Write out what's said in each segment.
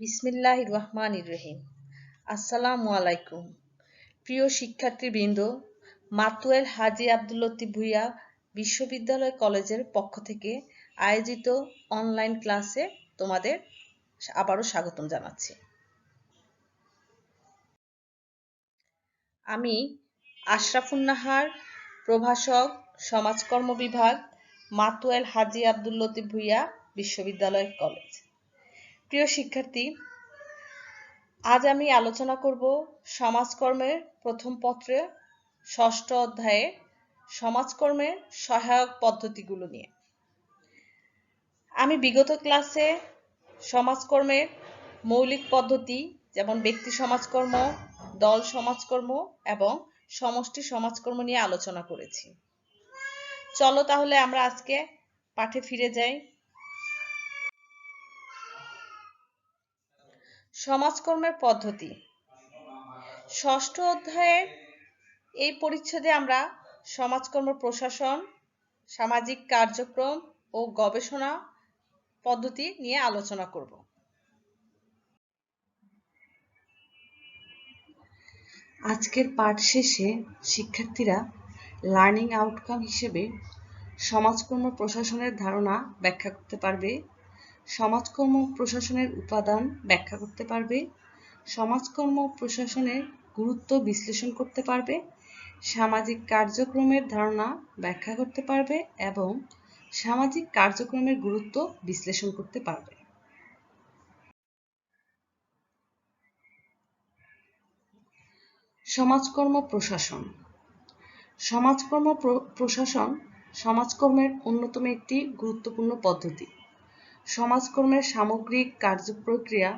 বিসমিল্লাহির রহমানির রহিম। আসসালামু আলাইকুম। প্রিয় শিক্ষার্থীবৃন্দ, মাতুয়েল হাজী আব্দুল লতিফ ভূঁইয়া বিশ্ববিদ্যালয় কলেজের পক্ষ থেকে আয়োজিত অনলাইন ক্লাসে তোমাদের আবারও স্বাগতম জানাচ্ছি। আমি আশরাফুন নাহার, প্রভাষক, সমাজকর্ম বিভাগ, মাতুয়েল হাজী আব্দুল লতিফ ভূঁইয়া বিশ্ববিদ্যালয় কলেজ। প্রিয় শিক্ষার্থী, আজ আমি আলোচনা করব সমাজকর্মের প্রথম পত্রে ৬ষ্ঠ অধ্যায়ে সমাজকর্মের সহায়ক পদ্ধতিগুলো নিয়ে। আমি বিগত ক্লাসে সমাজকর্মের মৌলিক পদ্ধতি যেমন ব্যক্তি সমাজকর্ম, দল সমাজকর্ম এবং সমষ্টি সমাজকর্ম নিয়ে আলোচনা করেছি। চলো তাহলে আমরা আজকে পাঠে ফিরে যাই। সমাজকর্মের পদ্ধতি। ৬ষ্ঠ অধ্যায়ের এই পরিচ্ছেদে আমরা সমাজকর্ম প্রশাসন, সামাজিক কার্যক্রম ও গবেষণা পদ্ধতি নিয়ে আলোচনা করব। আজকের পাঠ শেষে শিক্ষার্থীরা লার্নিং আউটকাম হিসেবে সমাজকর্ম প্রশাসনের ধারণা ব্যাখ্যা করতে পারবে, সমাজকর্ম প্রশাসনের উপাদান ব্যাখ্যা করতে পারবে, সমাজকর্ম প্রশাসনের গুরুত্ব বিশ্লেষণ করতে পারবে, সামাজিক কার্যক্রমের ধারণা ব্যাখ্যা করতে পারবে এবং সামাজিক কার্যক্রমের গুরুত্ব বিশ্লেষণ করতে পারবে। সমাজকর্ম প্রশাসন। সমাজকর্ম প্রশাসন সমাজকর্মের অন্যতম একটি গুরুত্বপূর্ণ পদ্ধতি। সমাজকর্মের সামগ্রিক কার্যপ্রক্রিয়া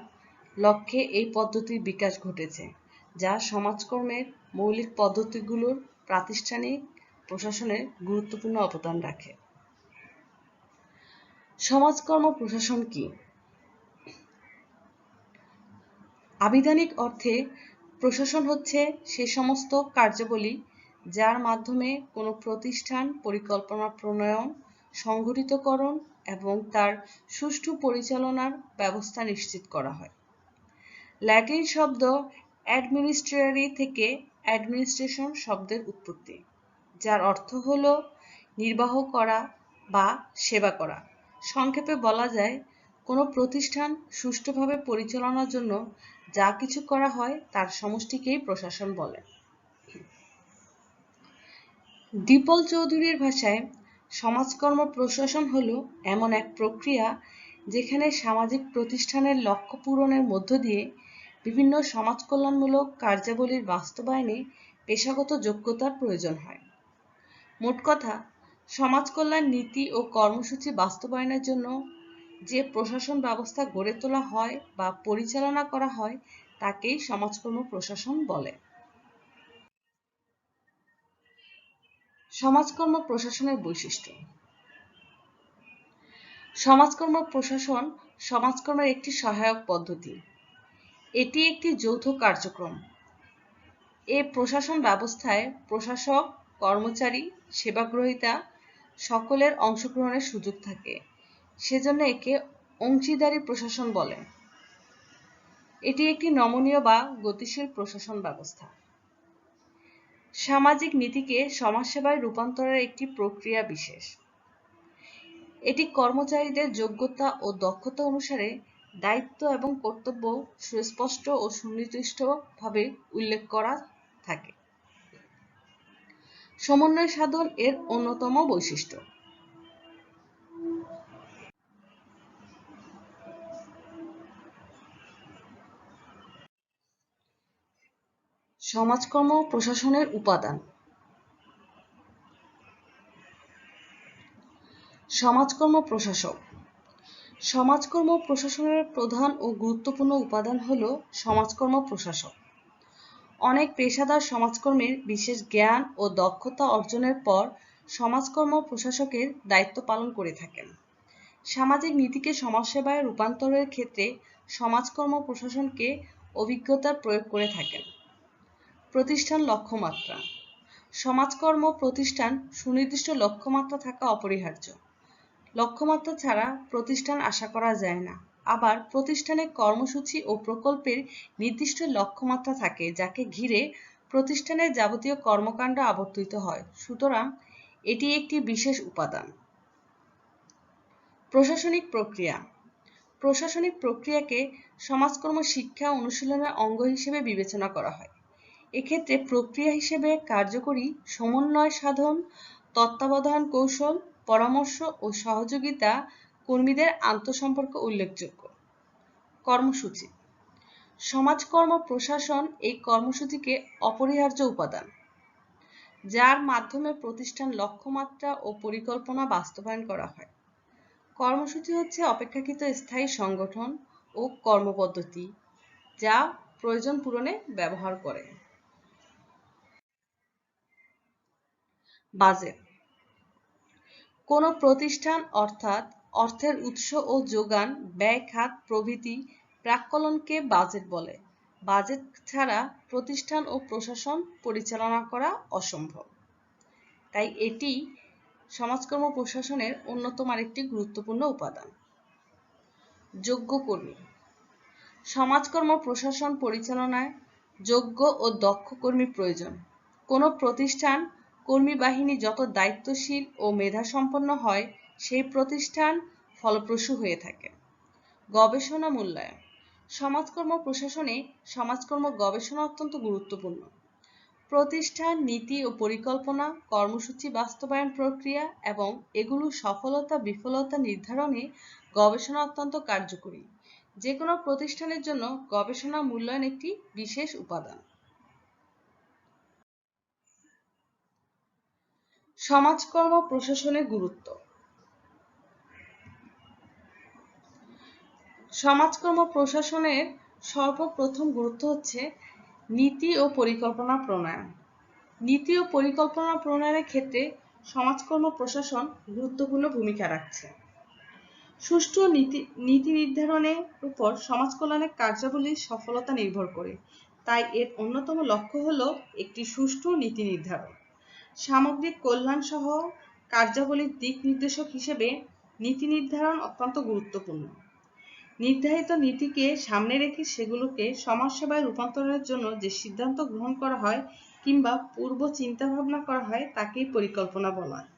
লক্ষ্যে এই পদ্ধতির বিকাশ ঘটেছে, যা সমাজকর্মের মৌলিক পদ্ধতিগুলোর প্রাতিষ্ঠানিক প্রশাসনে গুরুত্বপূর্ণ অবদান রাখে। সমাজকর্ম প্রশাসন কি? আবিধানিক অর্থে প্রশাসন হচ্ছে সে সমস্ত কার্যাবলী যার মাধ্যমে কোনো প্রতিষ্ঠান পরিকল্পনা প্রণয়ন, সংগঠিতকরণ এবং তার সুষ্ঠু পরিচালনার ব্যবস্থা নিশ্চিত করা হয়। ল্যাটিন শব্দ অ্যাডমিনিস্ট্রেটরি থেকে অ্যাডমিনিস্ট্রেশন শব্দের উৎপত্তি, যার অর্থ হল নির্বাহ করা বা সেবা করা। সংক্ষেপে বলা যায়, কোনো প্রতিষ্ঠান সুষ্ঠুভাবে পরিচালনার জন্য যা কিছু করা হয় তার সমষ্টিকেই প্রশাসন বলে। দ্বিপল চৌধুরীর ভাষায় সমাজকর্ম প্রশাসন হলো এমন এক প্রক্রিয়া যেখানে সামাজিক প্রতিষ্ঠানের লক্ষ্য পূরণের মধ্য দিয়ে বিভিন্ন সমাজ কল্যাণমূলক কার্যাবলীর বাস্তবায়নে পেশাগত যোগ্যতার প্রয়োজন হয়। মোট কথা, সমাজ কল্যাণ নীতি ও কর্মসূচি বাস্তবায়নের জন্য যে প্রশাসন ব্যবস্থা গড়ে তোলা হয় বা পরিচালনা করা হয় তাকেই সমাজকর্ম প্রশাসন বলে। সমাজকর্ম প্রশাসনের বৈশিষ্ট্য। সমাজকর্ম প্রশাসন সমাজকর্মের একটি সহায়ক পদ্ধতি। এটি একটি যৌথ কার্যক্রম। এ প্রশাসন ব্যবস্থায় প্রশাসক, কর্মচারী, সেবাগ্রহীতা সকলের অংশগ্রহণের সুযোগ থাকে, সেজন্য একে অংশীদারি প্রশাসন বলে। এটি একটি নমনীয় বা গতিশীল প্রশাসন ব্যবস্থা। সামাজিক নীতিকে সমাজসেবায় রূপান্তরের একটি প্রক্রিয়া বিশেষ। এটি কর্মচারীদের যোগ্যতা ও দক্ষতা অনুসারে দায়িত্ব এবং কর্তব্য সুস্পষ্ট ও সুনির্দিষ্টভাবে উল্লেখ করা থাকে। সমন্বয় সাধন এর অন্যতম বৈশিষ্ট্য। সমাজকর্ম প্রশাসনের উপাদান। সমাজকর্ম প্রশাসক। সমাজকর্ম প্রশাসনের প্রধান ও গুরুত্বপূর্ণ উপাদান হল সমাজকর্ম প্রশাসক। অনেক পেশাদার সমাজকর্মের বিশেষ জ্ঞান ও দক্ষতা অর্জনের পর সমাজকর্ম প্রশাসকের দায়িত্ব পালন করে থাকেন। সামাজিক নীতিকে সমাজসেবায় রূপান্তরের ক্ষেত্রে সমাজকর্ম প্রশাসনকে অভিজ্ঞতার প্রয়োগ করে থাকেন। প্রতিষ্ঠান লক্ষ্যমাত্রা। সমাজকর্ম প্রতিষ্ঠান সুনির্দিষ্ট লক্ষ্যমাত্রা থাকা অপরিহার্য। লক্ষ্যমাত্রা ছাড়া প্রতিষ্ঠান আশা করা যায় না। আবার প্রতিষ্ঠানে কর্মসূচি ও প্রকল্পের নির্দিষ্ট লক্ষ্যমাত্রা থাকে, যাকে ঘিরে প্রতিষ্ঠানের যাবতীয় কর্মকাণ্ড আবর্তিত হয়। সুতরাং এটি একটি বিশেষ উপাদান। প্রশাসনিক প্রক্রিয়া। প্রশাসনিক প্রক্রিয়াকে সমাজকর্ম শিক্ষা অনুশীলনের অঙ্গ হিসেবে বিবেচনা করা হয়। এক্ষেত্রে প্রক্রিয়া হিসেবে কার্যকরী সমন্বয় সাধন, তত্ত্বাবধান কৌশল, পরামর্শ ও সহযোগিতা, কর্মীদের আন্তঃসম্পর্ক উল্লেখযোগ্য। কর্মসূচি। সমাজকর্ম প্রশাসন এই কর্মসূচিকে অপরিহার্য উপাদান, যার মাধ্যমে প্রতিষ্ঠান লক্ষ্যমাত্রা ও পরিকল্পনা বাস্তবায়ন করা হয়। কর্মসূচি হচ্ছে অপেক্ষাকৃত স্থায়ী সংগঠন ও কর্মপদ্ধতি যা প্রয়োজন পূরণে ব্যবহার করে। বাজেট। কোনো প্রতিষ্ঠান অর্থাৎ অর্থের উৎস ও যোগান, ব্যয় খাত প্রভৃতি প্রাক্কলনকে বাজেট বলে। বাজেট ছাড়া প্রতিষ্ঠান ও প্রশাসন পরিচালনা করা অসম্ভব। তাই এটি সমাজকর্ম প্রশাসনের অন্যতম আরেকটি গুরুত্বপূর্ণ উপাদান। যোগ্য কর্মী। সমাজকর্ম প্রশাসন পরিচালনায় যোগ্য ও দক্ষ কর্মী প্রয়োজন। কোনো প্রতিষ্ঠান কর্মী বাহিনী যত দায়িত্বশীল ও মেধাসম্পন্ন হয়, সেই প্রতিষ্ঠান ফলপ্রসূ হয়ে থাকে। গবেষণা মূল্যায়ন। সমাজকর্ম প্রশাসনে সমাজকর্ম গবেষণা অত্যন্ত গুরুত্বপূর্ণ। প্রতিষ্ঠান নীতি ও পরিকল্পনা, কর্মসূচি বাস্তবায়ন প্রক্রিয়া এবং এগুলোর সফলতা বিফলতা নির্ধারণে গবেষণা অত্যন্ত কার্যকরী। যে কোনো প্রতিষ্ঠানের জন্য গবেষণা মূল্যায়ন একটি বিশেষ উপাদান। সমাজকর্ম প্রশাসনের গুরুত্ব। সমাজকর্ম প্রশাসনের সর্বপ্রথম গুরুত্ব হচ্ছে নীতি ও পরিকল্পনা প্রণয়ন। নীতি ও পরিকল্পনা প্রণয়নের ক্ষেত্রে সমাজকর্ম প্রশাসন গুরুত্বপূর্ণ ভূমিকা রাখছে। সুষ্ঠু নীতি নির্ধারণের উপর সমাজ কল্যাণের কার্যাবলীর সফলতা নির্ভর করে। তাই এর অন্যতম লক্ষ্য হল একটি সুষ্ঠু নীতি নির্ধারণ। সামগ্রিক কল্যাণ সহ কার্যাবলীর দিক নির্দেশক হিসেবে নীতি নির্ধারণ অত্যন্ত গুরুত্বপূর্ণ। নির্ধারিত নীতিকে সামনে রেখে সেগুলোকে সমাজসেবায় রূপান্তরের জন্য যে সিদ্ধান্ত গ্রহণ করা হয় কিংবা পূর্ব চিন্তাভাবনা করা হয় তাকেই পরিকল্পনা বলা হয়।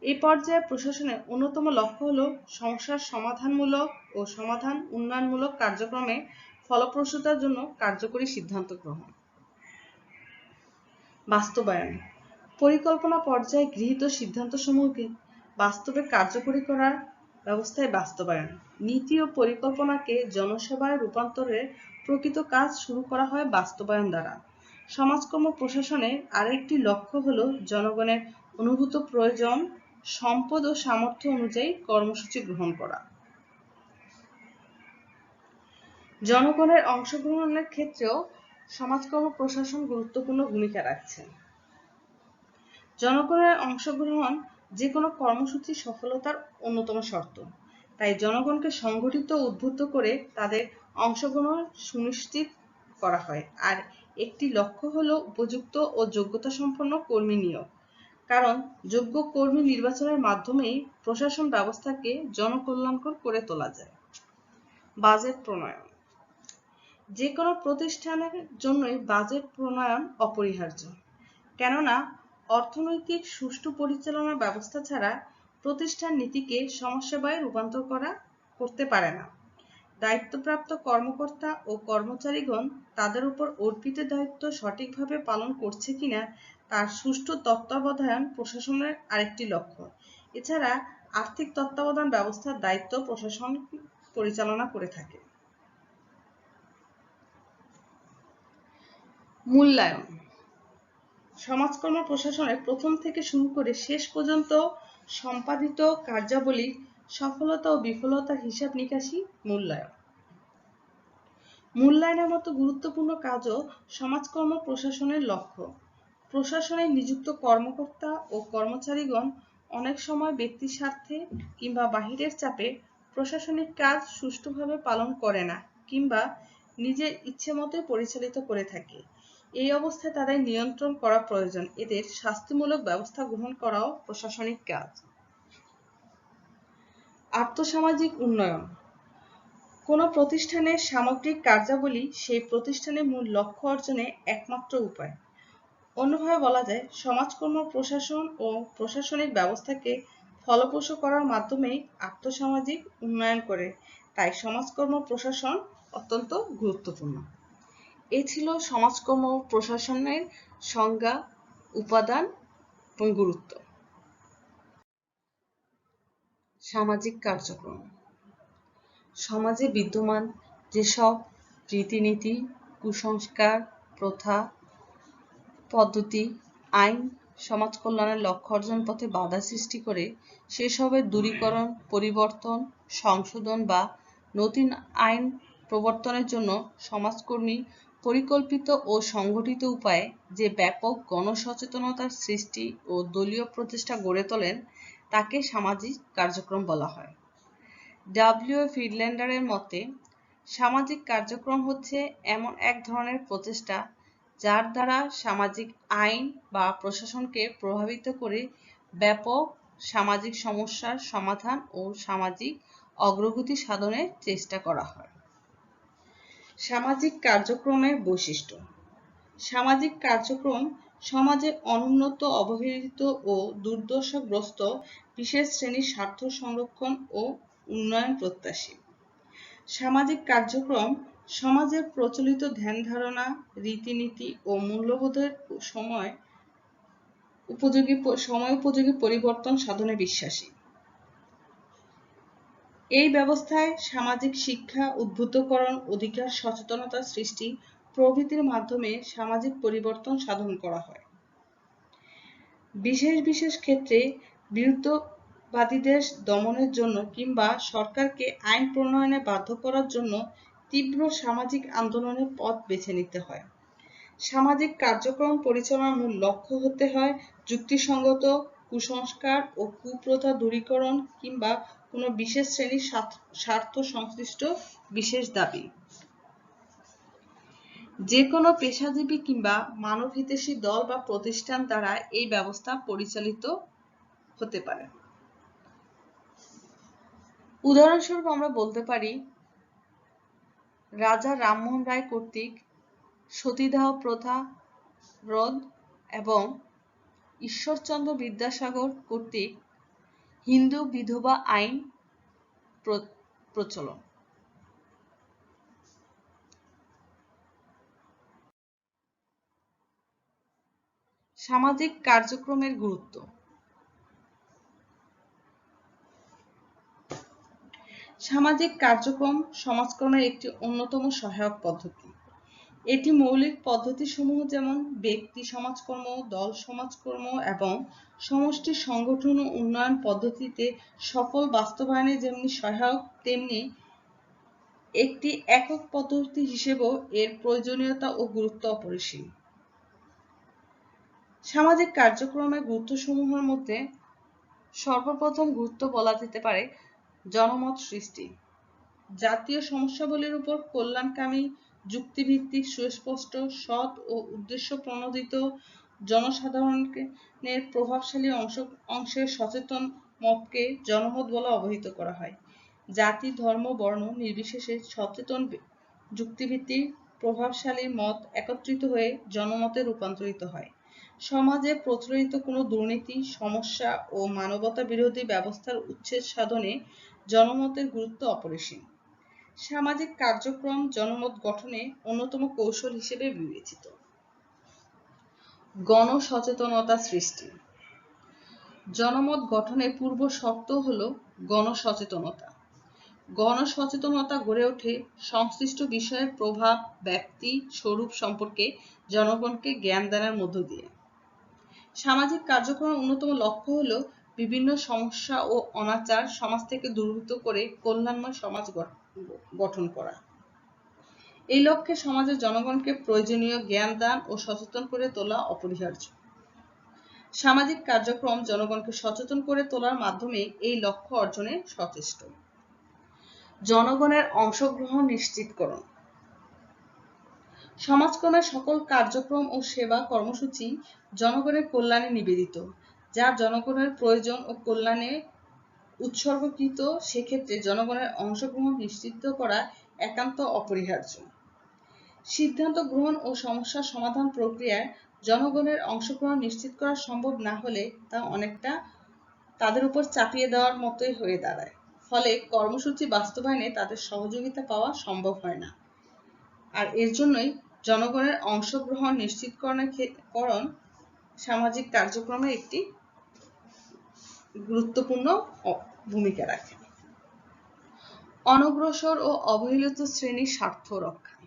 এই পর্যায়ে প্রশাসনের অন্যতম লক্ষ্য হল সমস্যার সমাধানমূলক ও সমাধান উন্নয়নমূলক কার্যক্রমে ফলপ্রসূতার জন্য কার্যকরী সিদ্ধান্ত গ্রহণ। বাস্তবায়ন। পরিকল্পনা পর্যায়ে গৃহীত সিদ্ধান্তসমূহকে বাস্তবে কার্যকরী করার ব্যবস্থায় বাস্তবায়ন। নীতি ও পরিকল্পনাকে জনসেবায় রূপান্তরের প্রকৃত কাজ শুরু করা হয় বাস্তবায়ন দ্বারা। সমাজকর্ম প্রশাসনের আরেকটি লক্ষ্য হল জনগণের অনুভূত প্রয়োজন, সম্পদ ও সামর্থ্য অনুযায়ী কর্মসূচি গ্রহণ করা। জনগণের অংশগ্রহণের ক্ষেত্রেও সমাজকর্ম প্রশাসন গুরুত্বপূর্ণ ভূমিকা রাখছে। জনগণের অংশগ্রহণ যে কোনো কর্মসূচির সফলতার অন্যতম শর্ত। তাই জনগণকে সংগঠিত ও উদ্বুদ্ধ করে তাদের অংশগ্রহণ সুনিশ্চিত করা হয়। আর একটি লক্ষ্য হলো উপযুক্ত ও যোগ্যতা সম্পন্ন কর্মী নিয়োগ। কারণ যোগ্য কর্মী নির্বাচনের মাধ্যমেই প্রশাসন ব্যবস্থাকে জনকল্যাণকর করে তোলা যায়। বাজেট প্রণয়ন। যে কোনো প্রতিষ্ঠানের জন্যই বাজেট প্রণয়ন অপরিহার্য। কেননা অর্থনৈতিক সুষ্ঠু পরিচালনার ব্যবস্থা ছাড়া প্রতিষ্ঠান নীতিকে সমাজসেবায় রূপান্তর করতে পারে না। দায়িত্বপ্রাপ্ত কর্মকর্তা ও কর্মচারীগণ তাদের উপর অর্পিত দায়িত্ব সঠিকভাবে পালন করছে কিনা তার সুষ্ঠু তত্ত্বাবধান প্রশাসনের আরেকটি লক্ষ্য। এছাড়া আর্থিক তত্ত্বাবধান ব্যবস্থার দায়িত্ব প্রশাসন পরিচালনা করে থাকে। মূল্যায়ন। সমাজকর্ম প্রশাসনের প্রথম থেকে শুরু করে শেষ পর্যন্ত সম্পাদিত কার্যাবলীর সফলতা ও বিফলতার হিসাব নিকাশই মূল্যায়ন। মূল্যায়নের মতো গুরুত্বপূর্ণ কাজও সমাজকর্ম প্রশাসনের লক্ষ্য। প্রশাসনে নিযুক্ত কর্মকর্তা ও কর্মচারীগণ অনেক সময় ব্যক্তির স্বার্থে কিংবা বাহিরের চাপে প্রশাসনিক কাজ সুষ্ঠুভাবে পালন করে না কিংবা নিজের ইচ্ছে মতোই পরিচালিত করে থাকে। এই অবস্থায় তাদের নিয়ন্ত্রণ করা প্রয়োজন। এদের শাস্তিমূলক ব্যবস্থা গ্রহণ করাও প্রশাসনিক কাজ। আর্থসামাজিক উন্নয়ন। কোনো প্রতিষ্ঠানের সামগ্রিক কার্যাবলী সেই প্রতিষ্ঠানের মূল লক্ষ্য অর্জনে একমাত্র উপায়। অন্যভাবে বলা যায়, সমাজকর্ম প্রশাসন ও প্রশাসনিক ব্যবস্থাকে ফলপ্রসূ করার মাধ্যমেই আর্থসামাজিক উন্নয়ন করে। তাই সমাজকর্ম প্রশাসন অত্যন্ত গুরুত্বপূর্ণ। এ ছিল সমাজকর্ম প্রশাসনের সংজ্ঞা, উপাদান এবং গুরুত্ব। সামাজিক কার্যক্রম। সমাজে বিদ্যমান যেসব রীতিনীতি, কুসংস্কার, প্রথা, পদ্ধতি, আইন সমাজ কল্যাণের লক্ষ্য অর্জন পথে বাধা সৃষ্টি করে সেসবের দূরীকরণ, পরিবর্তন, সংশোধন বা নতুন আইন প্রবর্তনের জন্য সমাজকর্মী পরিকল্পিত ও সংগঠিত উপায়ে যে ব্যাপক গণসচেতনতার সৃষ্টি ও দলীয় প্রচেষ্টা গড়ে তোলেন তাকে সামাজিক কার্যক্রম বলা হয়। ডব্লিউ. ফ্রিডল্যান্ডারের মতে, সামাজিক কার্যক্রম হচ্ছে এমন এক ধরনের প্রচেষ্টা যার দ্বারা সামাজিক আইন বা প্রশাসনকে প্রভাবিত করে ব্যাপক সামাজিক সমস্যার সমাধান ও সামাজিক অগ্রগতি সাধনের চেষ্টা করা হয়। সামাজিক কার্যক্রমের বৈশিষ্ট্য। সামাজিক কার্যক্রম সমাজের অনুন্নত, অবহেলিত ও দুর্দশাগ্রস্ত বিশেষ শ্রেণীর স্বার্থ সংরক্ষণ ও উন্নয়ন প্রত্যাশী। সামাজিক কার্যক্রম সমাজের প্রচলিত ধ্যান ধারণা, রীতিনীতি ও মূল্যবোধের সময় উপযোগী পরিবর্তন সাধনে বিশ্বাসী। এই ব্যবস্থায় সামাজিক শিক্ষা, উদ্বুদ্ধকরণ, অধিকার সচেতনতা সৃষ্টি প্রভৃতির মাধ্যমে সামাজিক পরিবর্তন সাধন করা হয়। বিশেষ বিশেষ ক্ষেত্রে বিরুদ্ধবাদীদের দমনের জন্য কিংবা সরকারকে আইন প্রণয়নে বাধ্য করার জন্য তীব্র সামাজিক আন্দোলনের পথ বেছে নিতে হয়। সামাজিক কার্যক্রম পরিচালনার মূল লক্ষ্য হতে হয় যুক্তিসঙ্গত কুসংস্কার ও কুপ্রথা দূরীকরণ কিংবা কোনো বিশেষ শ্রেণীর স্বার্থ সংশ্লিষ্ট বিশেষ দাবি। যে কোনো পেশাজীবী কিংবা মানবহিতৈষী দল বা প্রতিষ্ঠান দ্বারা এই ব্যবস্থা পরিচালিত হতে পারে। উদাহরণস্বরূপ আমরা বলতে পারি, রাজা রামমোহন রায় কর্তৃক সতীদাহ প্রথা রোধ এবং ঈশ্বরচন্দ্র বিদ্যাসাগর কর্তৃক হিন্দু বিধবা আইন প্রচলন। সামাজিক কার্যক্রমের গুরুত্ব। সামাজিক কার্যক্রম সমাজকর্মের একটি অন্যতম সহায়ক পদ্ধতি। এটি মৌলিক পদ্ধতিসমূহ যেমন ব্যক্তি সমাজকর্ম, দল সমাজকর্ম এবং সমষ্টি সংগঠন ও উন্নয়ন পদ্ধতিতে সফল বাস্তবায়নে যেমনি সহায়ক, তেমনি একটি একক পদ্ধতি হিসেবেও এর প্রয়োজনীয়তা ও গুরুত্ব অপরিসীম। সামাজিক কার্যক্রমের গুরুত্বসমূহের মধ্যে সর্বপ্রথম গুরুত্ব বলা যেতে পারে জনমত সৃষ্টি। জাতীয় সমস্যাবলীর উপর কল্যাণকামী, যুক্তিভিত্তিক, সুস্পষ্ট, সৎ ও উদ্দেশ্য প্রণোদিত জনসাধারণের প্রভাবশালী অংশের সচেতন মতকে জনমত বলে অবহিত করা হয়। জাতি, ধর্ম, বর্ণ নির্বিশেষে সচেতন যুক্তিভিত্তিক প্রভাবশালী মত একত্রিত হয়ে জনমতে রূপান্তরিত হয়। সমাজে প্রচলিত কোনো দুর্নীতি, সমস্যা ও মানবতা বিরোধী ব্যবস্থার উচ্ছেদ সাধনে জনমতের গুরুত্ব অপরিসীম। সামাজিক কার্যক্রম জনমত গঠনে অন্যতম কৌশল হিসেবে বিবেচিত। গণসচেতনতা সৃষ্টি। জনমত গঠনের পূর্ব শর্ত হল গণসচেতনতা। গণসচেতনতা গড়ে ওঠে সংশ্লিষ্ট বিষয়ের প্রভাব, ব্যক্তি, স্বরূপ সম্পর্কে জনগণকে জ্ঞান দানের মধ্য দিয়ে। সামাজিক কার্যক্রমের অন্যতম লক্ষ্য হল বিভিন্ন সমস্যা ও অনাচার সমাজ থেকে দূরীভূত করে কল্যাণময় সমাজ গঠন করা। এই লক্ষ্যে সমাজের জনগণকে প্রয়োজনীয় জ্ঞান দান ও সচেতন করে তোলা অপরিহার্য। সামাজিক কার্যক্রম জনগণকে সচেতন করে তোলার মাধ্যমে এই লক্ষ্য অর্জনে সচেষ্ট। জনগণের অংশগ্রহণ নিশ্চিতকরণ। সমাজকর্মের সকল কার্যক্রম ও সেবা কর্মসূচি জনগণের কল্যাণে নিবেদিত, যা জনগণের প্রয়োজন ও কল্যাণে উৎসর্গকৃত, সেক্ষেত্রে জনগণের অংশগ্রহণ নিশ্চিত করা একান্ত অপরিহার্য। সিদ্ধান্ত গ্রহণ ও সমস্যা সমাধান প্রক্রিয়ায় জনগণের অংশগ্রহণ নিশ্চিত করা সম্ভব না হলে তা অনেকটা তাদের উপর চাপিয়ে দেওয়ার মতোই হয়ে দাঁড়ায়। ফলে কর্মসূচি বাস্তবায়নে তাদের সহযোগিতা পাওয়া সম্ভব হয় না। আর এর জন্যই জনগণের অংশগ্রহণ নিশ্চিতকরণ সামাজিক কার্যক্রমে একটি গুরুত্বপূর্ণ ভূমিকা রাখে। অনগ্রসর ও অবহেলিত শ্রেণীর স্বার্থ রক্ষা।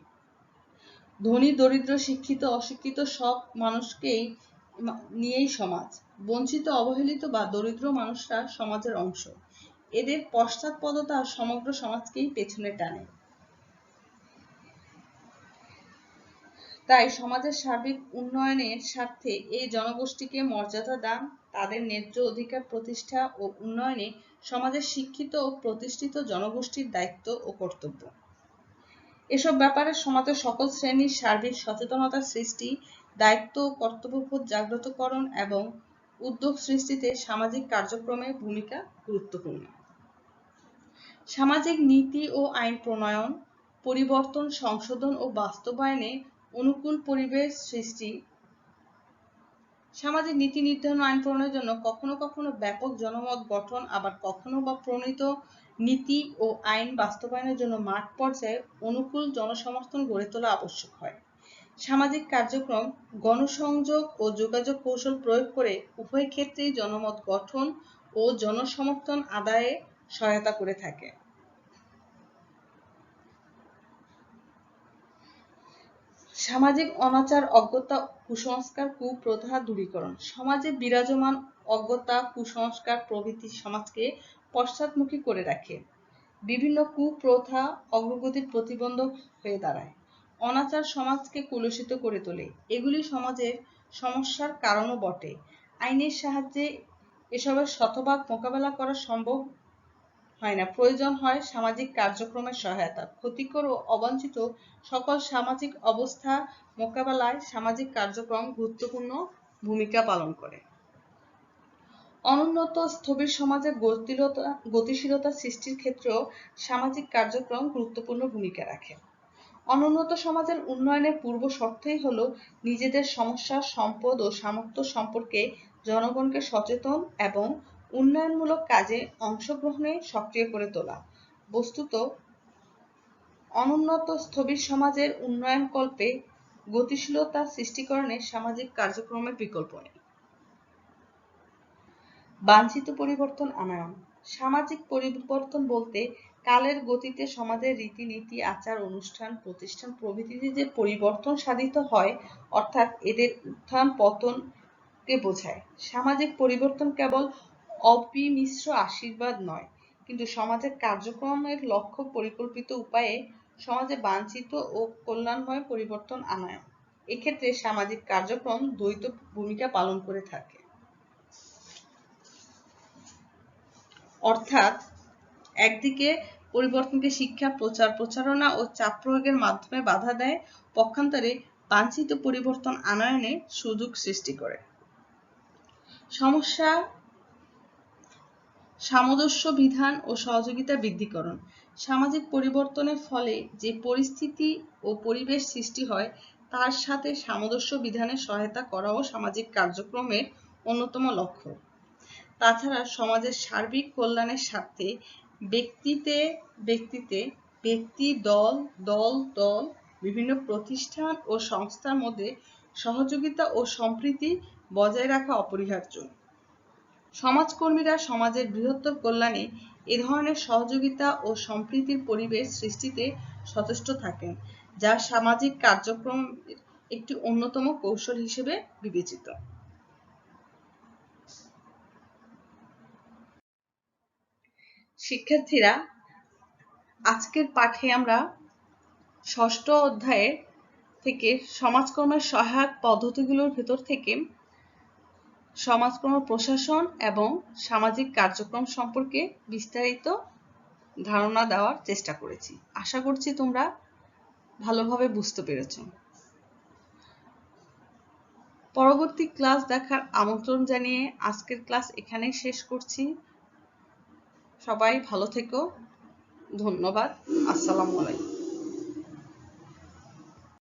ধনী দরিদ্র শিক্ষিত অশিক্ষিত সব মানুষকেই নিয়েই সমাজ। বঞ্চিত অবহেলিত বা দরিদ্র মানুষরা সমাজের অংশ। এদের পশ্চাৎপদতা সমগ্র সমাজকেই পেছনে টানে। তাই সমাজের সার্বিক উন্নয়নের স্বার্থে এই জনগোষ্ঠীকে মর্যাদা দান, তাদের ন্যায্য অধিকার প্রতিষ্ঠা ও উন্নয়নে সমাজের শিক্ষিত ও প্রতিষ্ঠিত জনগোষ্ঠীর দায়িত্ব ও কর্তব্য। এসব ব্যাপারে সমাজের সকল শ্রেণীর সার্বিক সচেতনতা সৃষ্টি, দায়িত্ব ও কর্তব্যবোধ জাগ্রতকরণ এবং উদ্যোগ সৃষ্টিতে সামাজিক কার্যক্রমের ভূমিকা গুরুত্বপূর্ণ। সামাজিক নীতি ও আইন প্রণয়ন, পরিবর্তন, সংশোধন ও বাস্তবায়নে অনুকূল পরিবেশ সৃষ্টি। সামাজিক নীতি নির্ধারণ আইন প্রণয়নের জন্য কখনো কখনো ব্যাপক জনমত গঠন, আবার কখনো বা প্রণীত নীতি ও আইন বাস্তবায়নের জন্য মাঠ পর্যায়ে অনুকূল জনসমর্থন গড়ে তোলা আবশ্যক হয়। সামাজিক কার্যক্রম গণসংযোগ ও যোগাযোগ কৌশল প্রয়োগ করে উভয় ক্ষেত্রেই জনমত গঠন ও জনসমর্থন আদায়ে সহায়তা করে থাকে। সামাজিক অনাচার, অজ্ঞতা, কুসংস্কার, কুপ্রথা দূরীকরণ। সমাজে বিরাজমান অজ্ঞতা, কুসংস্কার প্রভৃতি সমাজকে পশ্চাৎমুখী করে রাখে। বিভিন্ন কুপ্রথা অগ্রগতির প্রতিবন্ধক হয়ে দাঁড়ায়। অনাচার সমাজকে কলুষিত করে তোলে। এগুলি সমাজের সমস্যার কারণও বটে। আইনের সাহায্যে এসবের শতভাগ মোকাবেলা করা সম্ভব হয় না, প্রয়োজন হয় সামাজিক কার্যক্রমের সহায়তা। ক্ষতিকর ও অবাঞ্ছিত সকল সামাজিক অবস্থা মোকাবেলায় সামাজিক কার্যক্রম গুরুত্বপূর্ণ ভূমিকা পালন করে। অনুন্নত স্থবির সমাজে গতিশীলতা সৃষ্টির ক্ষেত্রেও সামাজিক কার্যক্রম গুরুত্বপূর্ণ ভূমিকা রাখে। অনুন্নত সমাজের উন্নয়নের পূর্ব শর্তই হল নিজেদের সমস্যা, সম্পদ ও সামর্থ্য সম্পর্কে জনগণকে সচেতন এবং উন্নয়নমূলক কাজে অংশগ্রহণে সক্রিয় করে তোলা। বস্তুত অনুন্নত স্থবির সমাজের উন্নয়নকল্পে গতিশীলতা সৃষ্টিকরণে সামাজিক কার্যক্রমের বিকল্প নেই। বাঞ্ছিত পরিবর্তন আনয়ন। সামাজিক পরিবর্তন বলতে কালের গতিতে সমাজের রীতিনীতি, আচার অনুষ্ঠান, প্রতিষ্ঠান প্রভৃতিতে যে পরিবর্তন সাধিত হয়, অর্থাৎ এদের উত্থান পতনকে বোঝায়। সামাজিক পরিবর্তন কেবল অবিমিশ্র আশীর্বাদ নয়, কিন্তু সমাজের কার্যক্রমের লক্ষ্য পরিকল্পিত উপায়ে সমাজে বাঞ্ছিত ও কল্যাণময় পরিবর্তন আনয়ন। এক্ষেত্রে সামাজিক কার্যক্রম দ্বৈত ভূমিকা পালন করে থাকে। অর্থাৎ একদিকে পরিবর্তনকে শিক্ষা, প্রচার প্রচারণা ও চাপ প্রয়োগের মাধ্যমে বাধা দেয়, পক্ষান্তরে বাঞ্ছিত পরিবর্তন আনয়নে সুযোগ সৃষ্টি করে। সমস্যা সামঞ্জস্য বিধান ও সহযোগিতা বৃদ্ধিকরণ। সামাজিক পরিবর্তনের ফলে যে পরিস্থিতি ও পরিবেশ সৃষ্টি হয়, তার সাথে সামঞ্জস্য বিধানের সহায়তা করাও সামাজিক কার্যক্রমের অন্যতম লক্ষ্য। তাছাড়া সমাজের সার্বিক কল্যাণের স্বার্থে ব্যক্তি, দল, বিভিন্ন প্রতিষ্ঠান ও সংস্থার মধ্যে সহযোগিতা ও সম্প্রীতি বজায় রাখা অপরিহার্য। সমাজকর্মীরা সমাজের বৃহত্তর কল্যাণে এ ধরনের সহযোগিতা ও সম্প্রীতির পরিবেশ সৃষ্টিতে সচেষ্ট থাকেন, যা সামাজিক কার্যক্রমের একটি অন্যতম কৌশল হিসেবে বিবেচিত। শিক্ষার্থীরা, আজকের পাঠে আমরা ষষ্ঠ অধ্যায়ে থেকে সমাজকর্মের সহায়ক পদ্ধতিগুলোর ভেতর থেকে সমাজকর্ম প্রশাসন এবং সামাজিক কার্যক্রম সম্পর্কে বিস্তারিত ধারণা দেওয়ার চেষ্টা করেছি। আশা করছি তোমরা ভালোভাবে বুঝতে পেরেছ। পরবর্তী ক্লাস দেখার আমন্ত্রণ জানিয়ে আজকের ক্লাস এখানেই শেষ করছি। সবাই ভালো থেকো। ধন্যবাদ। আসসালামু আলাইকুম।